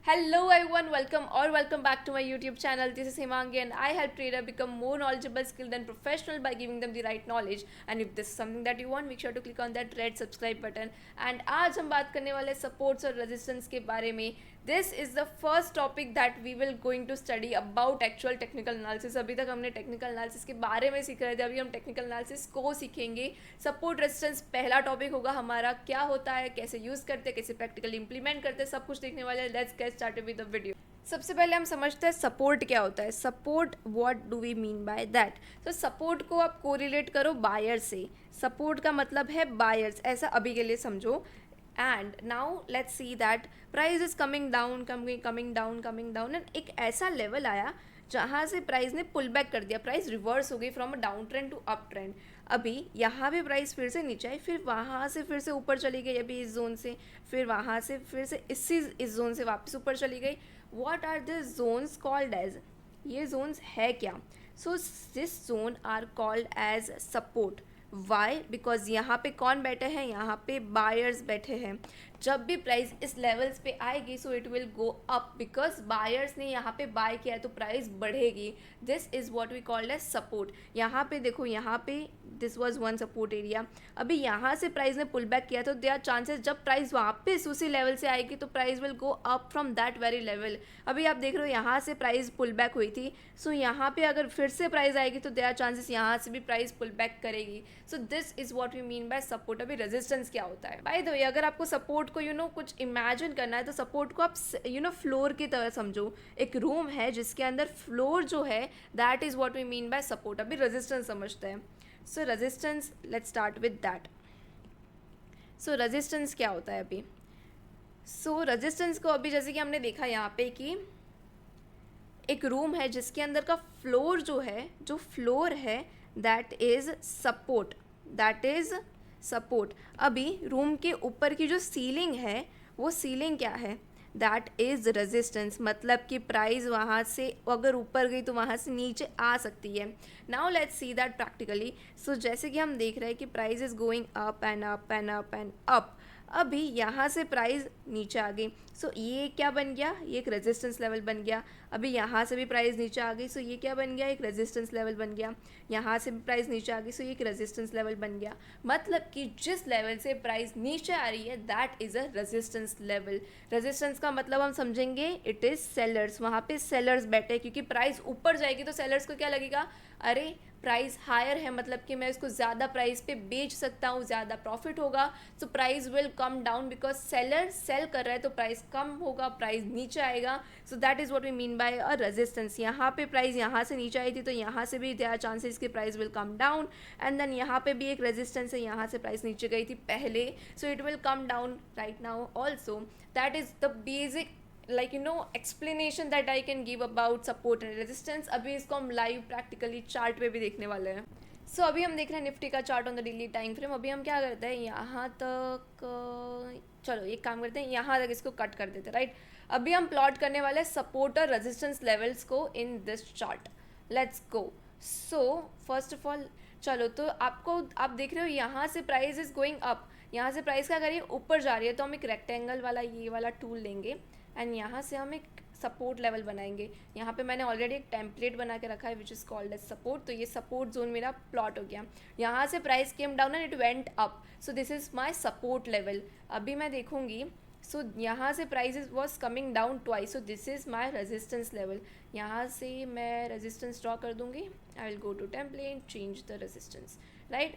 Hello everyone, welcome back to my YouTube channel. This is Himangi and I help trader become more knowledgeable, skilled and professional by giving them the right knowledge. And if this is something that you want, make sure to click on that red subscribe button. And आज हम बात करने वाले supports और resistance के बारे में. This is the first topic that we will going to study about actual technical analysis. अभी तक हमने technical analysis के बारे में सीख रहे थे, अभी हम technical analysis को सीखेंगे. Support resistance पहला टॉपिक होगा हमारा, क्या होता है, कैसे यूज़ करते हैं, कैसे प्रैक्टिकली इंप्लीमेंट करते हैं, सब कुछ देखने वाले हैं. Let's get started with the video. सबसे पहले हम समझते हैं सपोर्ट क्या होता है. Support, what do we mean by that. तो सपोर्ट को आप कोरिलेट करो बायर से. सपोर्ट का मतलब है बायर्स, ऐसा अभी के लिए समझो. And now let's see that price is coming down and एक ऐसा लेवल आया जहाँ से प्राइस ने पुल बैक कर दिया, प्राइस रिवर्स हो गई from a down trend to up trend. अभी यहाँ पे प्राइस फिर से नीचे आई, फिर वहाँ से फिर से ऊपर चली गई अभी इस जोन से, फिर वहाँ से फिर से इस जोन से वापस ऊपर चली गई. What are this zones called as, ये जोन्स है क्या. So this zone are called as support. Why? Because यहाँ पे कौन बैठे हैं, यहाँ पे बायर्स बैठे हैं. जब भी प्राइस इस लेवल्स पे आएगी so it will go up, because buyers ने यहाँ पे बाय किया है तो प्राइस बढ़ेगी. This is what we called as support. यहाँ पे देखो, यहाँ पे this was one support area. अभी यहाँ से प्राइस ने पुल बैक किया तो देयर आर चांसेस जब प्राइस वापस उसी लेवल से आएगी तो price will go up from that very level. अभी आप देख रहे हो यहाँ से प्राइस पुल बैक हुई थी, सो यहाँ पे अगर फिर से प्राइस आएगी तो देयर आर चांसेस यहाँ से भी प्राइस पुल बैक करेगी. So this is what we mean by support. अभी रेजिस्टेंस क्या होता है. बाय द वे, अगर आपको सपोर्ट को कुछ इमेजिन करना है तो सपोर्ट को आप फ्लोर की तरह समझो. एक रूम है जिसके अंदर फ्लोर जो है, that is what we mean by support. अभी रेजिस्टेंस समझते हैं. So resistance, let's start with that. So resistance क्या होता है अभी. सो रेजिस्टेंस को अभी जैसे कि हमने देखा यहाँ पे कि एक रूम है जिसके अंदर का फ्लोर जो है, जो फ्लोर है that is support, that is support. अभी रूम के ऊपर की जो सीलिंग है वो सीलिंग क्या है, दैट इज़ रेजिस्टेंस. मतलब कि प्राइस वहाँ से अगर ऊपर गई तो वहाँ से नीचे आ सकती है. Now let's see that practically. So जैसे कि हम देख रहे हैं कि price is going up and up and up and up. अभी यहाँ से प्राइस नीचे आ गई, सो ये क्या बन गया, ये एक रेजिस्टेंस लेवल बन गया. अभी यहाँ से भी प्राइस नीचे आ गई, सो ये क्या बन गया, एक रेजिस्टेंस लेवल बन गया. यहाँ से भी प्राइस नीचे आ गई, सो ये एक रेजिस्टेंस लेवल बन गया. मतलब कि जिस लेवल से प्राइस नीचे आ रही है that is a resistance level. Resistance का मतलब हम समझेंगे इट इज़ सेलर्स. वहाँ पे सेलर्स बैठे, क्योंकि प्राइस ऊपर जाएगी तो सेलर्स को क्या लगेगा, अरे प्राइस हायर है मतलब कि मैं इसको ज़्यादा प्राइस पे बेच सकता हूँ, ज़्यादा प्रॉफिट होगा. So price will come down because seller sell कर रहा है तो प्राइस कम होगा, प्राइस नीचे आएगा. So that is what we mean by a resistance. यहाँ पे प्राइस यहाँ से नीचे आई थी तो यहाँ से भी देयर आर चांसेस कि price will come down. And then यहाँ पे भी एक रेजिस्टेंस है, यहाँ से प्राइस नीचे गई थी पहले, सो it will come down right now also. That is the basic explanation that I can give about support and resistance. अभी इसको हम लाइव प्रैक्टिकली चार्ट पे भी देखने वाले हैं. सो अभी हम देख रहे हैं निफ्टी का chart on the daily time frame. अभी हम क्या करते हैं, यहाँ तक चलो एक काम करते हैं, यहाँ तक इसको कट कर देते हैं राइट. अभी हम प्लॉट करने वाले हैं सपोर्ट और रेजिस्टेंस लेवल्स को in this chart. Let's go. So first of all चलो, तो आप देख रहे हो यहाँ से प्राइस इज गोइंग अप. यहाँ से प्राइस क्या करिए, ऊपर जा रही है, तो हम एक रेक्टेंगल वाला ये वाला टूल लेंगे एंड यहाँ से हम एक सपोर्ट लेवल बनाएंगे. यहाँ पे मैंने ऑलरेडी एक टेम्पलेट बना के रखा है which is called as support. तो ये सपोर्ट जोन मेरा प्लॉट हो गया. यहाँ से price came down and it went up, so this is my support level. अभी मैं देखूँगी, सो यहाँ से price was coming down twice, so this is my resistance level. यहाँ से मैं रेजिस्टेंस ड्रॉ कर दूँगी. I will go to template, change the resistance right.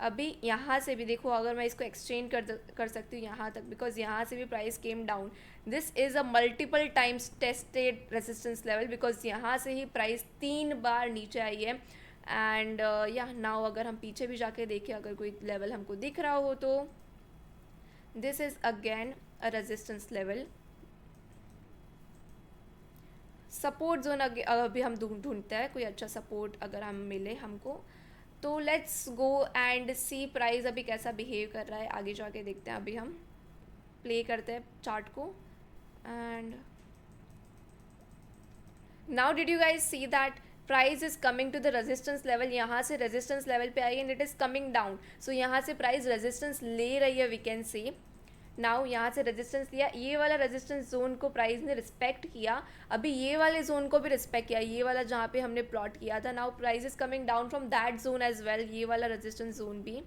अभी यहाँ से भी देखो, अगर मैं इसको एक्सचेंज कर सकती हूँ यहाँ तक, बिकॉज यहाँ से भी price came down. This is a multiple times tested resistance level, because यहाँ से ही प्राइस 3 बार नीचे आई है. एंड या नाउ अगर हम पीछे भी जाके देखें, अगर कोई लेवल हमको दिख रहा हो तो this is again a resistance level. Support zone अभी हम ढूंढते हैं कोई अच्छा सपोर्ट अगर हम मिले हमको. तो let's go and see price अभी कैसा बिहेव कर रहा है, आगे जाके देखते हैं. अभी हम प्ले करते हैं चार्ट को and now did you guys see that price is coming to the resistance level. यहाँ से रेजिस्टेंस लेवल पे आई and it is coming down. So यहाँ से प्राइस रेजिस्टेंस ले रही है, वी कैन सी. नाउ यहाँ से रेजिस्टेंस लिया, ये वाला रेजिस्टेंस जोन को प्राइस ने रिस्पेक्ट किया, अभी ये वाले जोन को भी रिस्पेक्ट किया, ये वाला जहाँ पे हमने प्लॉट किया था. Now price is coming down from that zone as well, ये वाला रेजिस्टेंस जोन भी.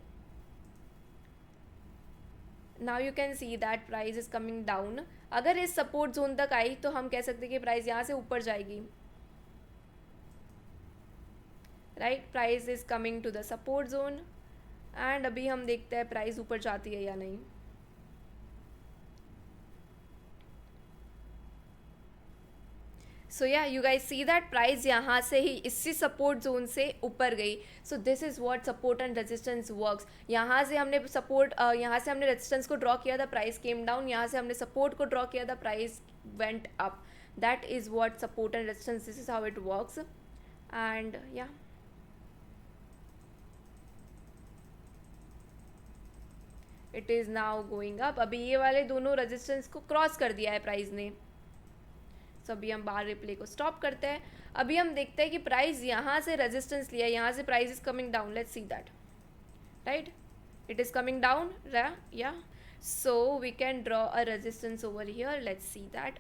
Now you can see that price is coming down. अगर इस सपोर्ट जोन तक आई तो हम कह सकते हैं कि प्राइस यहाँ से ऊपर जाएगी. Right, price is coming to the support zone and अभी हम देखते हैं प्राइस ऊपर जाती है या नहीं. सो या you guys see that price यहाँ से ही इसी सपोर्ट जोन से ऊपर गई. सो this is what support and resistance works. यहाँ से हमने सपोर्ट, यहाँ से हमने रेजिस्टेंस को ड्रॉ किया था, प्राइस केम डाउन. यहाँ से हमने सपोर्ट को ड्रॉ किया था, price went up. That is what support and resistance, this is how it works. And yeah it is now going up. अभी ये वाले दोनों रेजिस्टेंस को क्रॉस कर दिया है प्राइस ने. तो अभी हम बाहर रिप्ले को स्टॉप करते हैं. अभी हम देखते हैं कि प्राइस यहाँ से रेजिस्टेंस लिया, यहाँ से price is coming down. Let's see that. Right, it is coming down. Yeah so we can draw a resistance over here. Let's see that.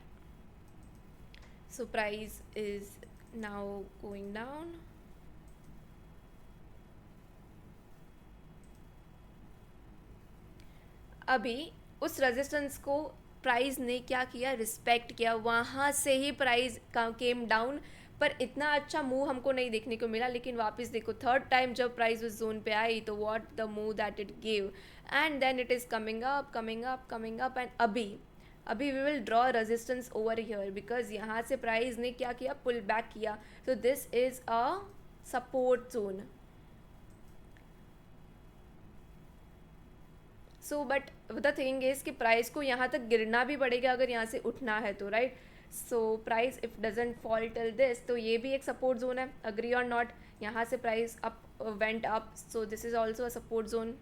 So price is now going down. अभी उस resistance को price ने क्या किया, respect किया. वहाँ से ही price came down, पर इतना अच्छा मूव हमको नहीं देखने को मिला. लेकिन वापस देखो, थर्ड टाइम जब प्राइस उस जोन पे आई तो what the move that it give. And then it is coming up, coming up, coming up. And अभी we will draw resistance over here because यहाँ से प्राइस ने क्या किया, पुल बैक किया. So this is a support zone. So but the thing is कि price को यहाँ तक गिरना भी पड़ेगा अगर यहाँ से उठना है तो. Right, so price if doesn't fall till this, तो ये भी एक सपोर्ट जोन है. अग्री और नॉट. यहाँ से price up went up, so this is also a support zone.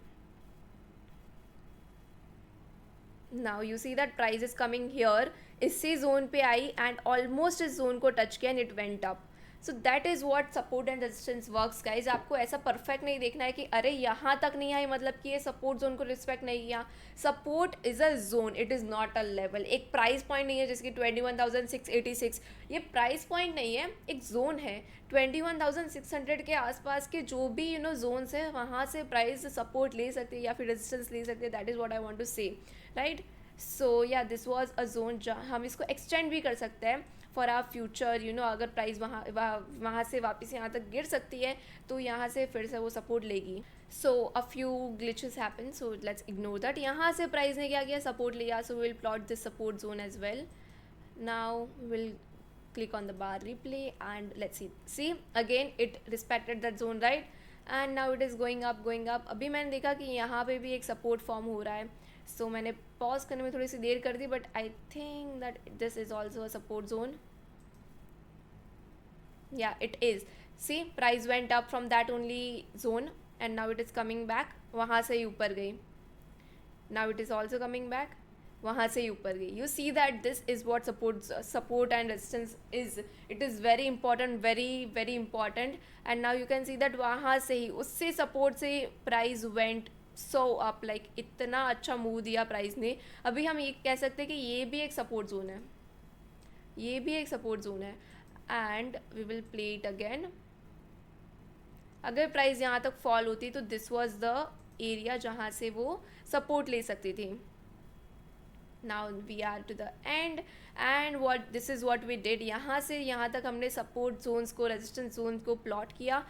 Now you see that price is coming here, इसी zone पे आई एंड ऑलमोस्ट इस जोन को टच किया and it went up. So that is what support and resistance works guys. आपको ऐसा perfect नहीं देखना है कि अरे यहाँ तक नहीं आई मतलब कि ये सपोर्ट जोन को रिस्पेक्ट नहीं किया. Support is a zone, it is not a level. एक प्राइस पॉइंट नहीं है जिसकी 21,686. ये प्राइस पॉइंट नहीं है, एक जोन है. 21,600 के आसपास के जो भी जोन्स है वहाँ से प्राइस सपोर्ट ले सकते हैं या फिर रेजिस्टेंस ले सकते हैं. That is what I want to say. Right, so या दिस वाज अ जोन. हम इसको एक्सटेंड भी कर सकते हैं फॉर आर फ्यूचर. अगर प्राइस वहाँ से वापस यहाँ तक गिर सकती है तो यहाँ से फिर से वो सपोर्ट लेगी. So a few glitches happen, so let's ignore that. यहाँ से प्राइस ने क्या किया, सपोर्ट लिया. So will plot this support zone as well. Now will click on the bar replay and let's see again it respected that zone, right? and now it is going up, going up. अभी मैंने देखा कि यहाँ पे भी एक support form हो रहा है. सो मैंने पॉज करने में थोड़ी सी देर कर दी, but I think that this is also a support zone. yeah, it is. see, price went up from that only zone and now it is coming back. वहाँ से ही ऊपर गई. now it is also coming back. वहाँ से ही ऊपर गई. you see that this is what support and resistance is. it is very important, very very important. and now you can see that वहाँ से ही उससे सपोर्ट से price went so up. Like इतना अच्छा मूव दिया प्राइस ने. अभी हम ये कह सकते हैं कि ये भी एक सपोर्ट जोन है, ये भी एक सपोर्ट जोन है. And we will play it again. अगर प्राइस यहाँ तक फॉल होती तो दिस वॉज द एरिया जहाँ से वो सपोर्ट ले सकती थी. now we are to the end and what this is what we did. यहाँ से यहाँ तक हमने सपोर्ट जोन्स को, रेजिस्टेंस जोन्स को प्लॉट किया.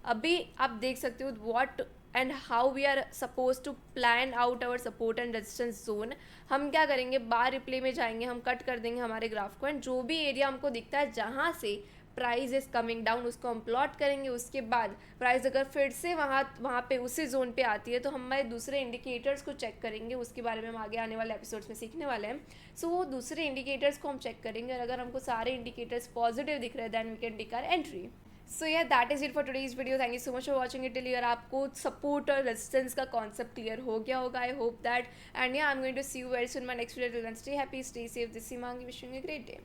अभी आप देख सकते हो what and how we are supposed to plan out our support and resistance zone. हम क्या करेंगे, बार रिप्ले में जाएंगे, हम कट कर देंगे हमारे ग्राफ को एंड जो भी एरिया हमको दिखता है जहाँ से प्राइस इज कमिंग डाउन उसको हम प्लॉट करेंगे. उसके बाद प्राइस अगर फिर से वहाँ पे उसी जोन पे आती है तो हम हमारे दूसरे इंडिकेटर्स को चेक करेंगे. उसके बारे में हम आगे आने वाले एपिसोड्स में सीखने वाले हैं. सो वो दूसरे इंडिकेटर्स को हम चेक करेंगे और अगर हमको सारे इंडिकेटर्स पॉजिटिव दिख रहे हैं then we can take our entry. So yeah that is it for today's video. Thank you so much for watching it till here. आपको सपोर्ट और रेजिस्टेंस का कॉन्सेप्ट क्लियर हो गया होगा. I hope that. And yeah I am going to see you very soon my next video. Till then stay happy, stay safe. This is Himangi, wishing you a great day.